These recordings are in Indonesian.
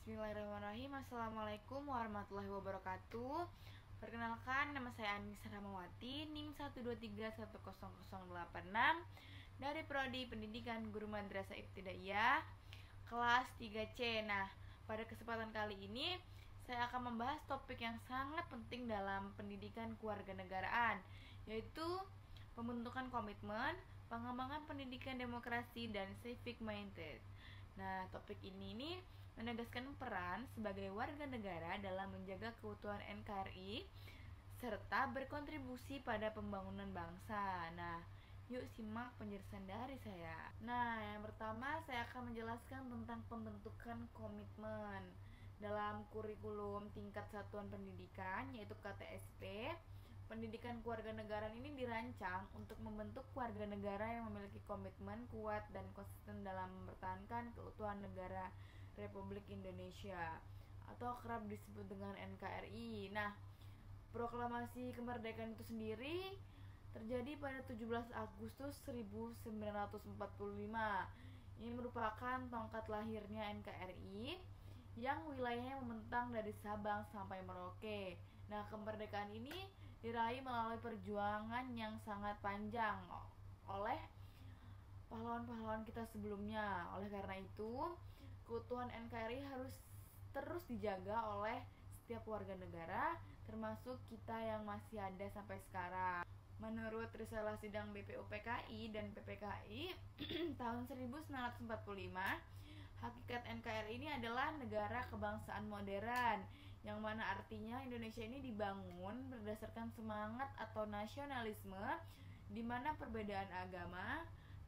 Bismillahirrahmanirrahim. Assalamualaikum warahmatullahi wabarakatuh. Perkenalkan, nama saya Anissa Rahmawati, NIM 123100086 dari Prodi Pendidikan Guru Madrasah Ibtidaiyah kelas 3C. Nah, pada kesempatan kali ini saya akan membahas topik yang sangat penting dalam pendidikan kewarganegaraan, yaitu pembentukan komitmen, pengembangan pendidikan demokrasi, dan civic minded. Nah, topik ini menegaskan peran sebagai warga negara dalam menjaga keutuhan NKRI serta berkontribusi pada pembangunan bangsa. Nah, yuk simak penjelasan dari saya. Nah, yang pertama saya akan menjelaskan tentang pembentukan komitmen dalam kurikulum tingkat satuan pendidikan, yaitu KTSP. Pendidikan kewarganegaraan ini dirancang untuk membentuk warga negara yang memiliki komitmen kuat dan konsisten dalam mempertahankan keutuhan negara Republik Indonesia atau kerap disebut dengan NKRI. Nah, proklamasi kemerdekaan itu sendiri terjadi pada 17 Agustus 1945. Ini merupakan tongkat lahirnya NKRI yang wilayahnya membentang dari Sabang sampai Merauke. Nah, kemerdekaan ini diraih melalui perjuangan yang sangat panjang oleh pahlawan-pahlawan kita sebelumnya. Oleh karena itu, keutuhan NKRI harus terus dijaga oleh setiap warga negara, termasuk kita yang masih ada sampai sekarang. Menurut Risalah Sidang BPUPKI dan PPKI tahun 1945, hakikat NKRI ini adalah negara kebangsaan modern, yang mana artinya Indonesia ini dibangun berdasarkan semangat atau nasionalisme, di mana perbedaan agama,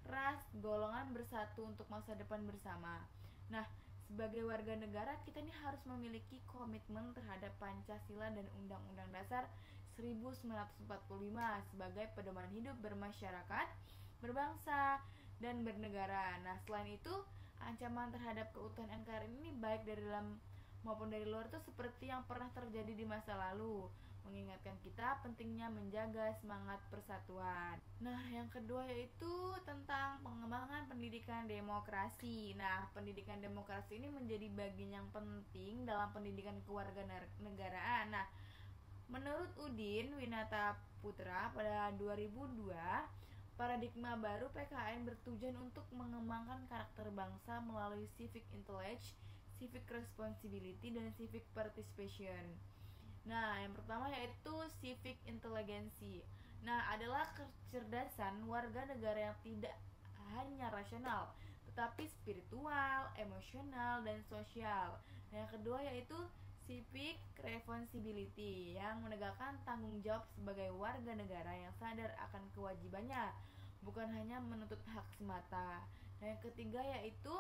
ras, golongan bersatu untuk masa depan bersama. Nah, sebagai warga negara kita ini harus memiliki komitmen terhadap Pancasila dan Undang-Undang Dasar 1945 sebagai pedoman hidup bermasyarakat, berbangsa, dan bernegara. Nah, selain itu, ancaman terhadap keutuhan NKRI ini baik dari dalam maupun dari luar itu seperti yang pernah terjadi di masa lalu, mengingatkan kita pentingnya menjaga semangat persatuan. Nah, yang kedua yaitu tentang pengembangan pendidikan demokrasi. Nah, pendidikan demokrasi ini menjadi bagian yang penting dalam pendidikan kewarganegaraan. Nah, menurut Udin Winata Putra pada 2002, paradigma baru PKN bertujuan untuk mengembangkan karakter bangsa melalui civic intelligence, civic responsibility, dan civic participation. Nah, yang pertama yaitu civic intelligency. Nah, adalah kecerdasan warga negara yang tidak hanya rasional, tetapi spiritual, emosional, dan sosial. Nah, yang kedua yaitu civic responsibility, yang menegakkan tanggung jawab sebagai warga negara yang sadar akan kewajibannya, bukan hanya menuntut hak semata. Nah, yang ketiga yaitu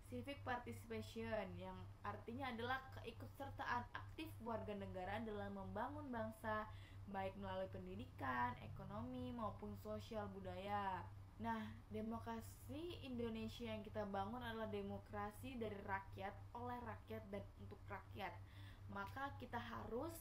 civic participation, yang artinya adalah keikutsertaan aktif warga negara dalam membangun bangsa, baik melalui pendidikan, ekonomi, maupun sosial budaya. Nah, demokrasi Indonesia yang kita bangun adalah demokrasi dari rakyat, oleh rakyat, dan untuk rakyat. Maka kita harus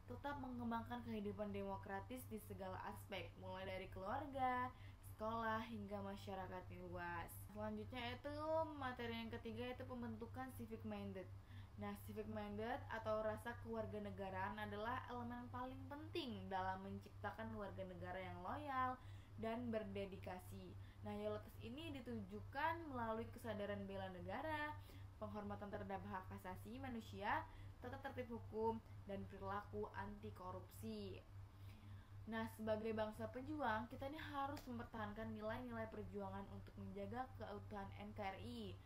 tetap mengembangkan kehidupan demokratis di segala aspek, mulai dari keluarga, sekolah, hingga masyarakat luas. Selanjutnya itu materi yang ketiga yaitu pembentukan civic minded. Nah, civic minded atau rasa kewarganegaraan adalah elemen paling penting dalam menciptakan warga negara yang loyal dan berdedikasi. Nah, loyalitas ini ditujukan melalui kesadaran bela negara, penghormatan terhadap hak asasi manusia, tata tertib hukum, dan perilaku anti korupsi. Nah, sebagai bangsa pejuang, kita ini harus mempertahankan nilai-nilai perjuangan untuk menjaga keutuhan NKRI.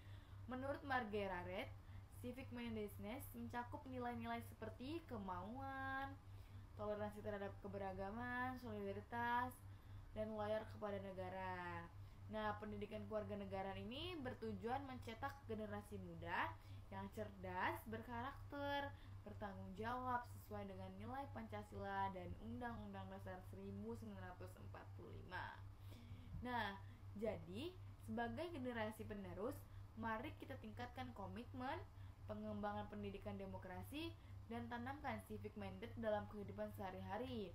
Menurut Margaret, civic mindedness mencakup nilai-nilai seperti kemauan, toleransi terhadap keberagaman, solidaritas, dan loyal kepada negara. Nah, pendidikan kewarganegaraan ini bertujuan mencetak generasi muda yang cerdas, berkarakter, bertanggung jawab sesuai dengan nilai Pancasila dan Undang-Undang Dasar 1945. Nah, jadi sebagai generasi penerus, mari kita tingkatkan komitmen, pengembangan pendidikan demokrasi, dan tanamkan civic minded dalam kehidupan sehari-hari.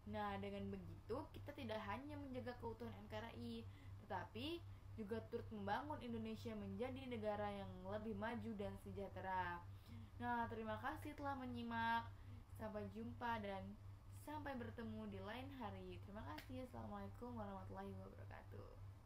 Nah, dengan begitu kita tidak hanya menjaga keutuhan NKRI, tetapi juga turut membangun Indonesia menjadi negara yang lebih maju dan sejahtera. Nah, terima kasih telah menyimak. Sampai jumpa dan sampai bertemu di lain hari. Terima kasih. Assalamualaikum warahmatullahi wabarakatuh.